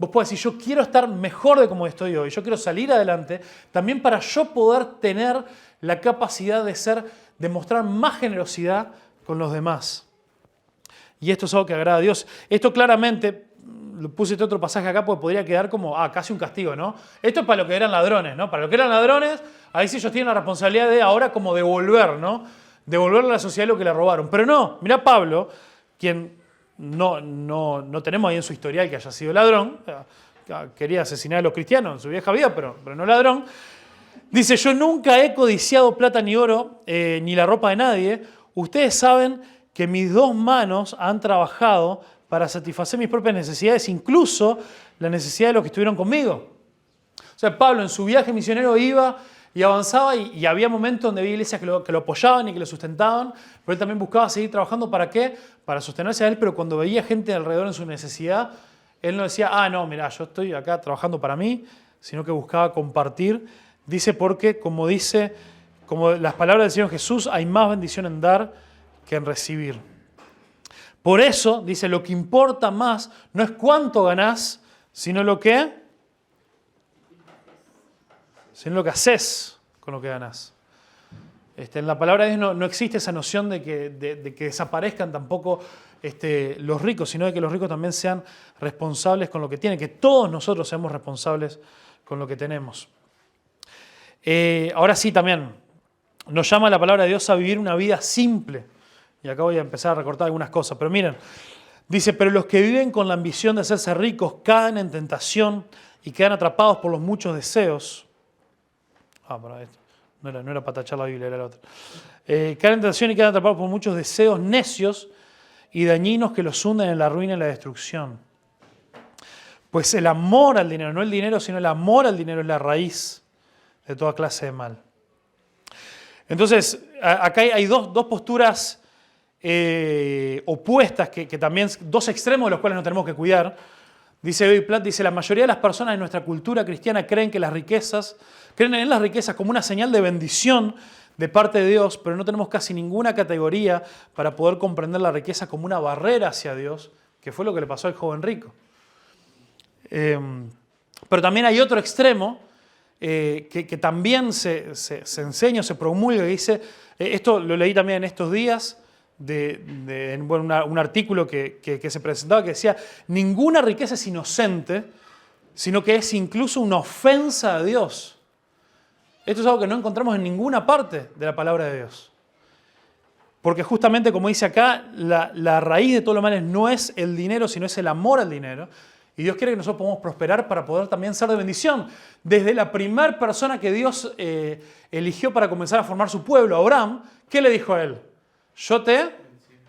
vos puedas decir, yo quiero estar mejor de como estoy hoy, yo quiero salir adelante, también para yo poder tener la capacidad de mostrar más generosidad con los demás. Y esto es algo que agrada a Dios. Esto claramente, puse este otro pasaje acá porque podría quedar como casi un castigo, ¿no? Esto es para lo que eran ladrones, ¿no? Para lo que eran ladrones, ahí sí ellos tienen la responsabilidad de ahora como devolver, ¿no? Devolverle a la sociedad lo que le robaron. Pero no, mirá Pablo, quien no tenemos ahí en su historial que haya sido ladrón, quería asesinar a los cristianos en su vieja vida, pero no ladrón. Dice, yo nunca he codiciado plata ni oro, ni la ropa de nadie. Ustedes saben que mis 2 manos han trabajado para satisfacer mis propias necesidades, incluso la necesidad de los que estuvieron conmigo. O sea, Pablo en su viaje misionero iba y avanzaba y había momentos donde había iglesias que lo apoyaban y que lo sustentaban, pero él también buscaba seguir trabajando. ¿Para qué? Para sostenerse a él, pero cuando veía gente alrededor en su necesidad, él no decía, no, mirá, yo estoy acá trabajando para mí, sino que buscaba compartir. Dice porque, como las palabras del Señor Jesús, hay más bendición en dar que en recibir. Por eso, dice, lo que importa más no es cuánto ganás, sino lo que haces con lo que ganás. En la palabra de Dios no existe esa noción de que desaparezcan tampoco los ricos, sino de que los ricos también sean responsables con lo que tienen, que todos nosotros seamos responsables con lo que tenemos. Ahora sí también, nos llama la palabra de Dios a vivir una vida simple. Y acá voy a empezar a recortar algunas cosas, pero miren, dice, pero los que viven con la ambición de hacerse ricos caen en tentación y quedan atrapados por los muchos deseos. Para esto. No era para tachar la Biblia, era la otra. Caen en tentación y quedan atrapados por muchos deseos necios y dañinos que los hunden en la ruina y la destrucción. Pues el amor al dinero, no el dinero, sino el amor al dinero es la raíz de toda clase de mal. Entonces, acá hay dos posturas opuestas, que también, 2 extremos de los cuales nos tenemos que cuidar. Dice David Platt, dice, la mayoría de las personas en nuestra cultura cristiana creen en las riquezas como una señal de bendición de parte de Dios, pero no tenemos casi ninguna categoría para poder comprender la riqueza como una barrera hacia Dios, que fue lo que le pasó al joven rico. Pero también hay otro extremo que también se enseña, se promulga, que dice, esto lo leí también en estos días, un artículo que se presentaba que decía, ninguna riqueza es inocente, sino que es incluso una ofensa a Dios. Esto es algo que no encontramos en ninguna parte de la palabra de Dios. Porque justamente, como dice acá, la raíz de todos los males no es el dinero, sino es el amor al dinero. Y Dios quiere que nosotros podamos prosperar para poder también ser de bendición. Desde la primera persona que Dios eligió para comenzar a formar su pueblo, Abraham, ¿qué le dijo a él? Yo te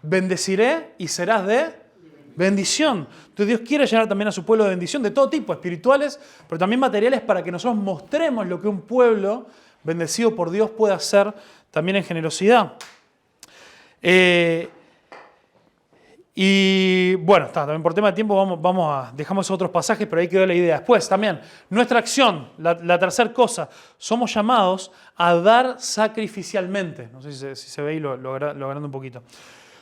bendeciré y serás de bendición. Entonces Dios quiere llenar también a su pueblo de bendición de todo tipo, espirituales, pero también materiales, para que nosotros mostremos lo que un pueblo bendecido por Dios puede hacer también en generosidad. Y bueno, también por tema de tiempo dejamos esos otros pasajes, pero ahí quedó la idea. Después también, nuestra acción, la tercera cosa, somos llamados a dar sacrificialmente. No sé si se ve ahí, lo agrando un poquito.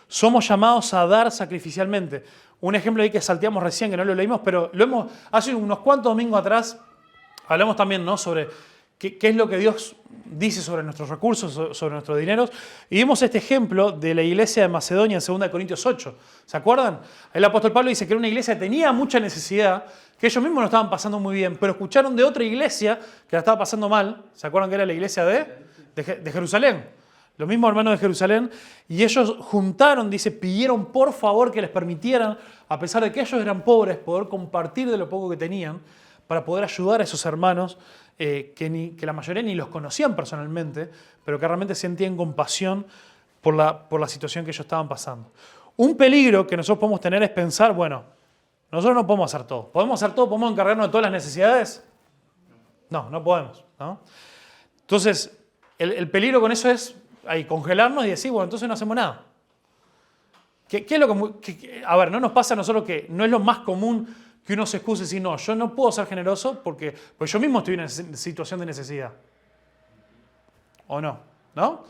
Somos llamados a dar sacrificialmente. Un ejemplo ahí que salteamos recién, que no lo leímos, pero hace unos cuantos domingos atrás, hablamos también, ¿no?, sobre qué es lo que Dios dice sobre nuestros recursos, sobre nuestros dineros. Y vimos este ejemplo de la iglesia de Macedonia en 2 Corintios 8. ¿Se acuerdan? El apóstol Pablo dice que era una iglesia que tenía mucha necesidad, que ellos mismos no estaban pasando muy bien, pero escucharon de otra iglesia que la estaba pasando mal. ¿Se acuerdan que era la iglesia de Jerusalén? Los mismos hermanos de Jerusalén. Y ellos juntaron, dice, pidieron por favor que les permitieran, a pesar de que ellos eran pobres, poder compartir de lo poco que tenían, para poder ayudar a esos hermanos que la mayoría ni los conocían personalmente, pero que realmente sentían compasión por la situación que ellos estaban pasando. Un peligro que nosotros podemos tener es pensar, bueno, nosotros no podemos hacer todo. ¿Podemos hacer todo? ¿Podemos encargarnos de todas las necesidades? No, no podemos, ¿no? Entonces, el peligro con eso es ahí, congelarnos y decir, bueno, entonces no hacemos nada. ¿Qué es lo a ver, no nos pasa a nosotros que no es lo más común que uno se excuse y decir, no, yo no puedo ser generoso porque yo mismo estoy en una situación de necesidad. ¿O no? ¿No?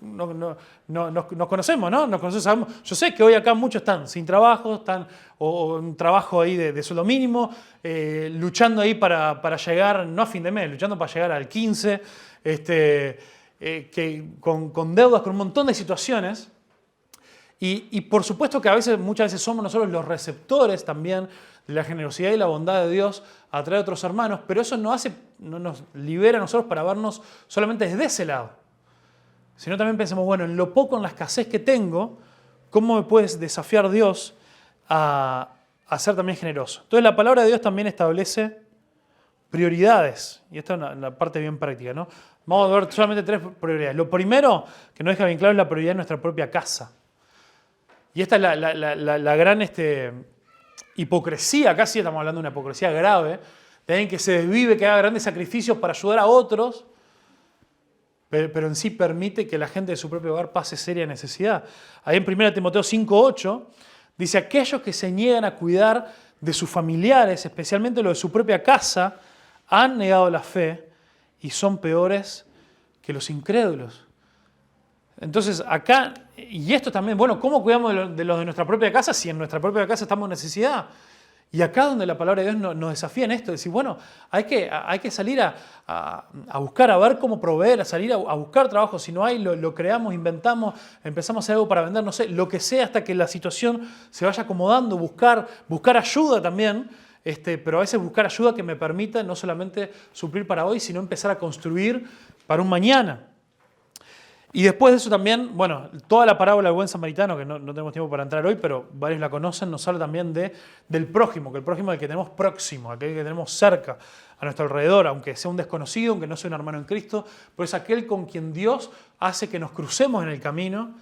Nos conocemos, ¿no? Nos conocemos, sabemos. Yo sé que hoy acá muchos están sin trabajo, están o un trabajo ahí de sueldo mínimo, luchando ahí para llegar, no a fin de mes, luchando para llegar al 15, con deudas, con un montón de situaciones. Y por supuesto que muchas veces somos nosotros los receptores también de la generosidad y la bondad de Dios a través de otros hermanos, pero eso no nos libera a nosotros para vernos solamente desde ese lado. Sino también pensemos, bueno, en lo poco, en la escasez que tengo, ¿cómo me puedes desafiar Dios a ser también generoso? Entonces la palabra de Dios también establece prioridades, y esta es una parte bien práctica, ¿no? Vamos a ver solamente 3 prioridades. Lo primero que nos deja bien claro es la prioridad de nuestra propia casa. Y esta es la gran hipocresía, casi estamos hablando de una hipocresía grave, de alguien que se desvive, que haga grandes sacrificios para ayudar a otros, pero en sí permite que la gente de su propio hogar pase seria necesidad. Ahí en 1 Timoteo 5:8 dice, aquellos que se niegan a cuidar de sus familiares, especialmente los de su propia casa, han negado la fe y son peores que los incrédulos. Entonces acá, y esto también, bueno, ¿cómo cuidamos de los de nuestra propia casa si en nuestra propia casa estamos en necesidad? Y acá donde la palabra de Dios nos desafía en esto, decir, bueno, hay que salir a buscar, a ver cómo proveer, a salir a buscar trabajo. Si no hay, lo creamos, inventamos, empezamos a hacer algo para vender, no sé, lo que sea hasta que la situación se vaya acomodando, buscar ayuda también, pero a veces buscar ayuda que me permita no solamente suplir para hoy, sino empezar a construir para un mañana. Y después de eso también, bueno, toda la parábola del buen samaritano, que no tenemos tiempo para entrar hoy, pero varios la conocen, nos habla también del prójimo, que el prójimo es el que tenemos próximo, aquel que tenemos cerca, a nuestro alrededor, aunque sea un desconocido, aunque no sea un hermano en Cristo, pero es aquel con quien Dios hace que nos crucemos en el camino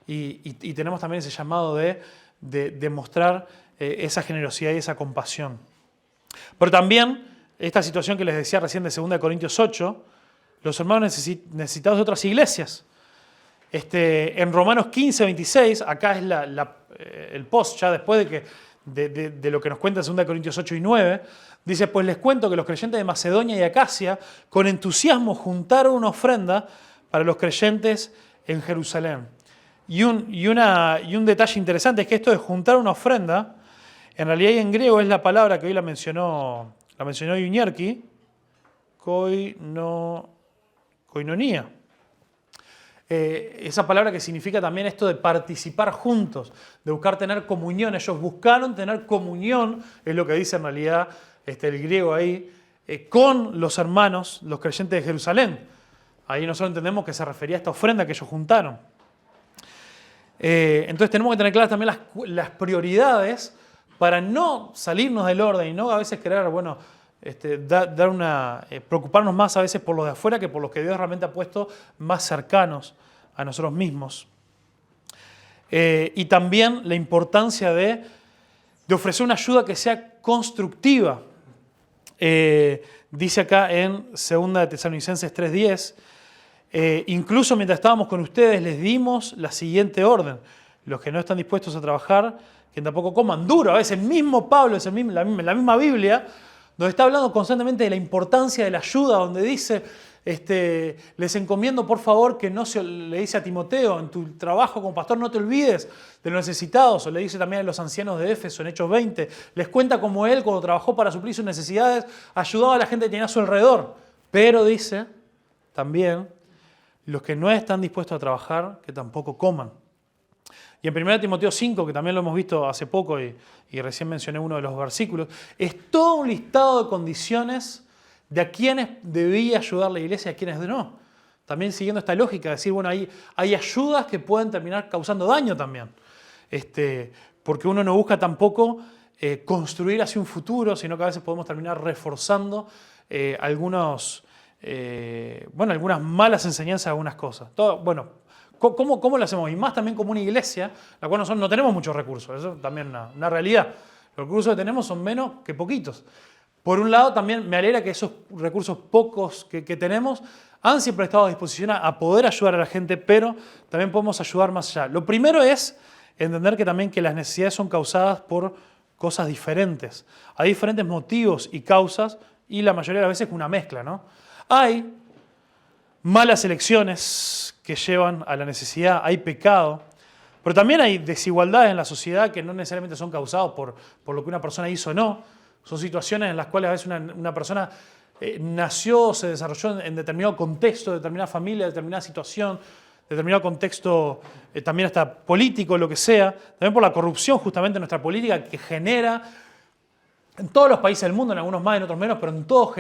y tenemos también ese llamado de mostrar esa generosidad y esa compasión. Pero también, esta situación que les decía recién de 2 Corintios 8, los hermanos necesitados de otras iglesias. En Romanos 15:26, acá es el post, ya después de lo que nos cuenta 2 Corintios 8 y 9, dice, pues les cuento que los creyentes de Macedonia y Acacia con entusiasmo juntaron una ofrenda para los creyentes en Jerusalén. Y un detalle interesante es que esto de juntar una ofrenda, en realidad en griego es la palabra que hoy la mencionó Iñárritu, koinonía. Esa palabra que significa también esto de participar juntos, de buscar tener comunión. Ellos buscaron tener comunión, es lo que dice en realidad el griego ahí, con los hermanos, los creyentes de Jerusalén. Ahí nosotros entendemos que se refería a esta ofrenda que ellos juntaron. Entonces tenemos que tener claras también las prioridades para no salirnos del orden y no a veces querer, bueno, preocuparnos más a veces por los de afuera que por los que Dios realmente ha puesto más cercanos a nosotros mismos. Y también la importancia de ofrecer una ayuda que sea constructiva. Dice acá en 2 Tesalonicenses 3:10, incluso mientras estábamos con ustedes les dimos la siguiente orden: los que no están dispuestos a trabajar, que tampoco coman. Duro, a veces mismo Pablo, la misma Biblia, donde está hablando constantemente de la importancia de la ayuda, donde dice, les encomiendo por favor que le dice a Timoteo, en tu trabajo como pastor no te olvides de los necesitados, o le dice también a los ancianos de Éfeso en Hechos 20, les cuenta cómo él cuando trabajó para suplir sus necesidades, ayudaba a la gente que tenía a su alrededor, pero dice también, los que no están dispuestos a trabajar, que tampoco coman. Y en 1 Timoteo 5, que también lo hemos visto hace poco y recién mencioné uno de los versículos, es todo un listado de condiciones de a quienes debía ayudar la iglesia y a quienes no. También siguiendo esta lógica de decir, bueno, hay ayudas que pueden terminar causando daño también. Porque uno no busca tampoco construir hacia un futuro, sino que a veces podemos terminar reforzando algunas malas enseñanzas de algunas cosas. ¿Cómo lo hacemos? Y más también como una iglesia, la cual nosotros no tenemos muchos recursos, eso también es una realidad. Los recursos que tenemos son menos que poquitos. Por un lado, también me alegra que esos recursos pocos que tenemos han siempre estado a disposición a poder ayudar a la gente, pero también podemos ayudar más allá. Lo primero es entender que también que las necesidades son causadas por cosas diferentes. Hay diferentes motivos y causas y la mayoría de las veces una mezcla, ¿no? Hay malas elecciones que llevan a la necesidad, hay pecado, pero también hay desigualdades en la sociedad que no necesariamente son causadas por lo que una persona hizo o no. Son situaciones en las cuales a veces una persona nació, se desarrolló en determinado contexto, determinada familia, determinada situación, determinado contexto también hasta político, lo que sea. También por la corrupción justamente en nuestra política que genera, en todos los países del mundo, en algunos más, en otros menos, pero en todos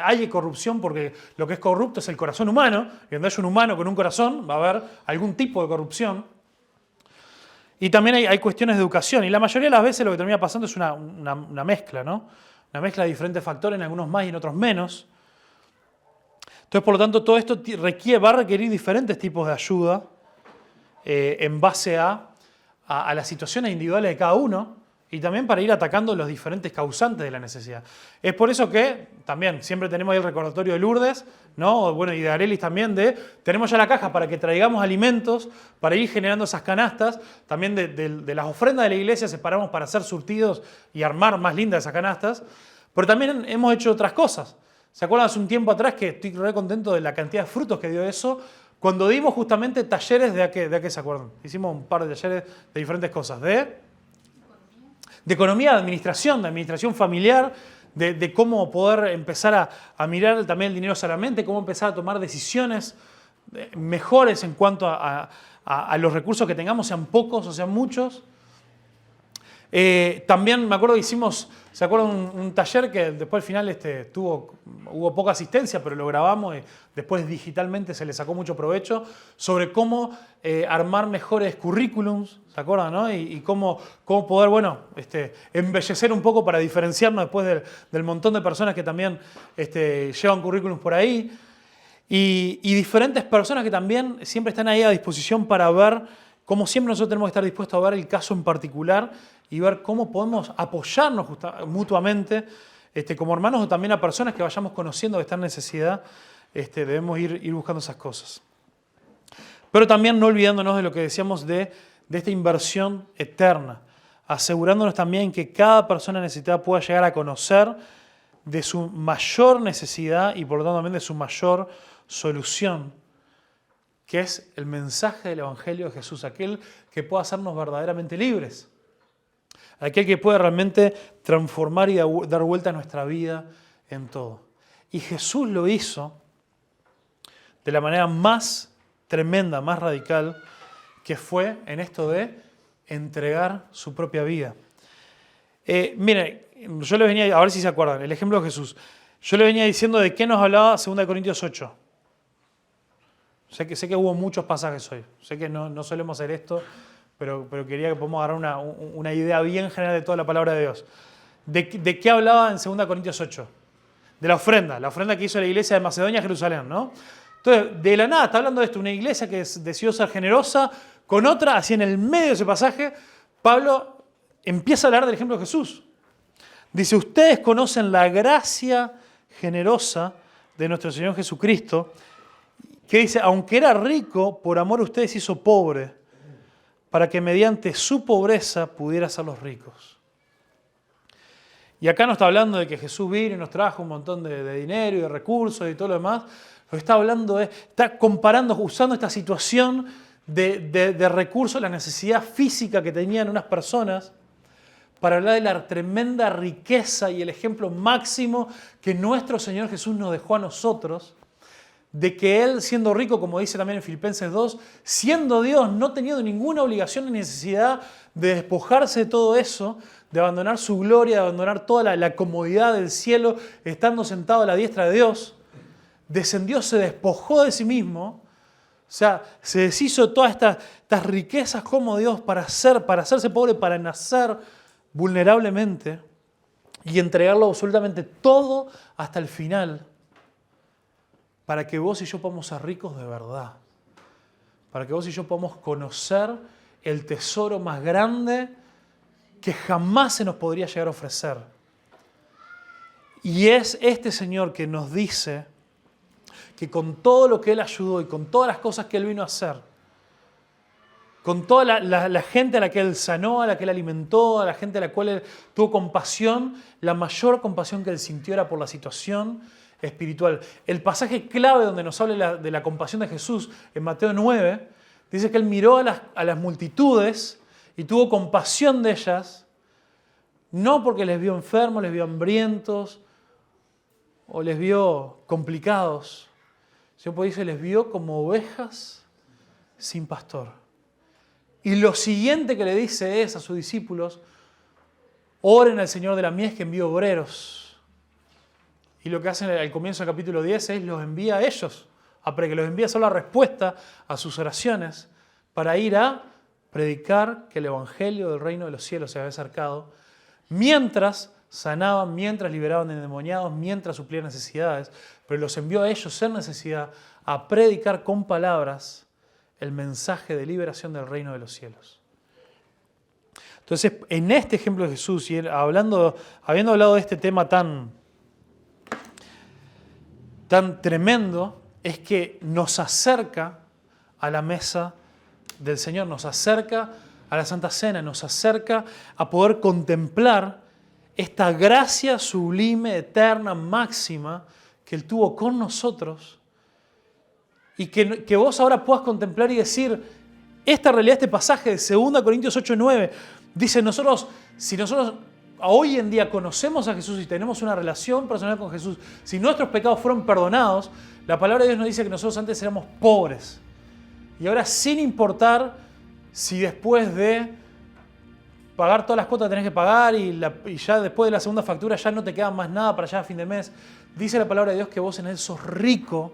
hay corrupción porque lo que es corrupto es el corazón humano. Y donde hay un humano con un corazón va a haber algún tipo de corrupción. Y también hay cuestiones de educación. Y la mayoría de las veces lo que termina pasando es una mezcla, ¿no? Una mezcla de diferentes factores, en algunos más y en otros menos. Entonces, por lo tanto, todo esto va a requerir diferentes tipos de ayuda en base a las situaciones individuales de cada uno y también para ir atacando los diferentes causantes de la necesidad. Es por eso que también siempre tenemos ahí el recordatorio de Lourdes, ¿no? Bueno, y de Arelis también tenemos ya la caja para que traigamos alimentos, para ir generando esas canastas. También de las ofrendas de la iglesia separamos para hacer surtidos y armar más lindas esas canastas. Pero también hemos hecho otras cosas. ¿Se acuerdan hace un tiempo atrás que estoy re contento de la cantidad de frutos que dio eso? Cuando dimos justamente talleres ¿de a qué se acuerdan? Hicimos un par de talleres de diferentes cosas. De economía, de administración familiar, de cómo poder empezar a mirar también el dinero solamente, cómo empezar a tomar decisiones mejores en cuanto a los recursos que tengamos, sean pocos o sean muchos. También me acuerdo que hicimos, ¿se acuerdan? Un taller que después al final hubo poca asistencia, pero lo grabamos y después digitalmente se le sacó mucho provecho, sobre cómo armar mejores currículums, ¿se acuerdan? ¿No? Y cómo poder, bueno, embellecer un poco para diferenciarnos después del montón de personas que también llevan currículums por ahí. Y diferentes personas que también siempre están ahí a disposición para ver, como siempre nosotros tenemos que estar dispuestos a ver el caso en particular y ver cómo podemos apoyarnos mutuamente como hermanos o también a personas que vayamos conociendo que están en necesidad. Debemos ir buscando esas cosas. Pero también no olvidándonos de lo que decíamos de esta inversión eterna, asegurándonos también que cada persona necesitada pueda llegar a conocer de su mayor necesidad y por lo tanto también de su mayor solución, que es el mensaje del Evangelio de Jesús, aquel que pueda hacernos verdaderamente libres, aquel que puede realmente transformar y dar vuelta a nuestra vida en todo. Y Jesús lo hizo de la manera más tremenda, más radical, que fue en esto de entregar su propia vida. Miren, yo les venía, a ver si se acuerdan, el ejemplo de Jesús. Yo les venía diciendo de qué nos hablaba 2 Corintios 8. Sé que hubo muchos pasajes hoy. Sé que no solemos hacer esto, pero quería que podamos agarrar una idea bien general de toda la palabra de Dios. ¿De qué hablaba en 2 Corintios 8? De la ofrenda que hizo la iglesia de Macedonia a Jerusalén, ¿no? Entonces, de la nada está hablando de esto, una iglesia que decidió ser generosa con otra, así en el medio de ese pasaje, Pablo empieza a hablar del ejemplo de Jesús. Dice, ustedes conocen la gracia generosa de nuestro Señor Jesucristo, que dice, aunque era rico, por amor a ustedes se hizo pobre, para que mediante su pobreza pudiera hacerlos ricos. Y acá no está hablando de que Jesús vino y nos trajo un montón de dinero y de recursos y todo lo demás. Lo que está hablando está comparando, usando esta situación de recursos, la necesidad física que tenían unas personas, para hablar de la tremenda riqueza y el ejemplo máximo que nuestro Señor Jesús nos dejó a nosotros, de que Él, siendo rico, como dice también en Filipenses 2, siendo Dios, no teniendo ninguna obligación ni necesidad de despojarse de todo eso, de abandonar su gloria, de abandonar toda la comodidad del cielo, estando sentado a la diestra de Dios, descendió, se despojó de sí mismo, o sea, se deshizo de todas estas riquezas como Dios para hacerse pobre, para nacer vulnerablemente y entregarlo absolutamente todo hasta el final, para que vos y yo podamos ser ricos de verdad, para que vos y yo podamos conocer el tesoro más grande que jamás se nos podría llegar a ofrecer. Y es este Señor que nos dice que con todo lo que Él ayudó y con todas las cosas que Él vino a hacer, con toda la gente a la que Él sanó, a la que Él alimentó, a la gente a la cual Él tuvo compasión, la mayor compasión que Él sintió era por la situación espiritual. El pasaje clave donde nos habla de la compasión de Jesús, en Mateo 9, dice que Él miró a las multitudes y tuvo compasión de ellas, no porque les vio enfermos, les vio hambrientos o les vio complicados, sino porque dice, les vio como ovejas sin pastor. Y lo siguiente que le dice es a sus discípulos, oren al Señor de la mies que envíe obreros. Y lo que hacen al comienzo del capítulo 10 es los envía a ellos, para que los envíe a hacer la respuesta a sus oraciones, para ir a predicar que el evangelio del reino de los cielos se había acercado, mientras sanaban, mientras liberaban de endemoniados, mientras suplían necesidades, pero los envió a ellos en necesidad a predicar con palabras el mensaje de liberación del reino de los cielos. Entonces, en este ejemplo de Jesús, y habiendo hablado de este tema tan tremendo, es que nos acerca a la mesa del Señor, nos acerca a la Santa Cena, nos acerca a poder contemplar esta gracia sublime, eterna, máxima que Él tuvo con nosotros. Y que vos ahora puedas contemplar y decir, esta realidad, este pasaje de 2 Corintios 8:9, dice, si nosotros hoy en día conocemos a Jesús y tenemos una relación personal con Jesús, si nuestros pecados fueron perdonados, la palabra de Dios nos dice que nosotros antes éramos pobres. Y ahora, sin importar si después de pagar todas las cuotas que tenés que pagar y ya después de la segunda factura ya no te queda más nada para allá a fin de mes, dice la palabra de Dios que vos en Él sos rico,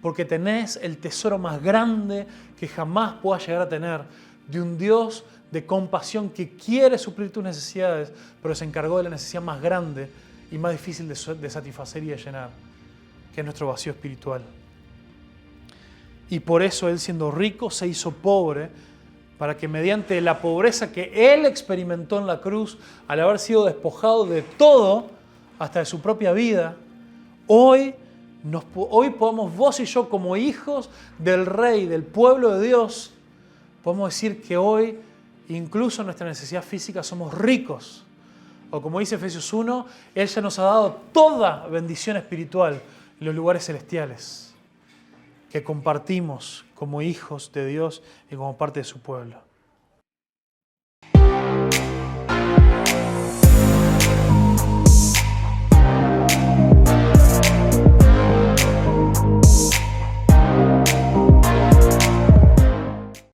porque tenés el tesoro más grande que jamás puedas llegar a tener, de un Dios de compasión que quiere suplir tus necesidades, pero se encargó de la necesidad más grande y más difícil de satisfacer y de llenar, que es nuestro vacío espiritual. Y por eso Él, siendo rico, se hizo pobre, para que mediante la pobreza que Él experimentó en la cruz, al haber sido despojado de todo, hasta de su propia vida, hoy podemos vos y yo, como hijos del Rey, del pueblo de Dios, podemos decir que hoy, incluso en nuestra necesidad física, somos ricos. O como dice Efesios 1, Él ya nos ha dado toda bendición espiritual en los lugares celestiales, que compartimos como hijos de Dios y como parte de su pueblo.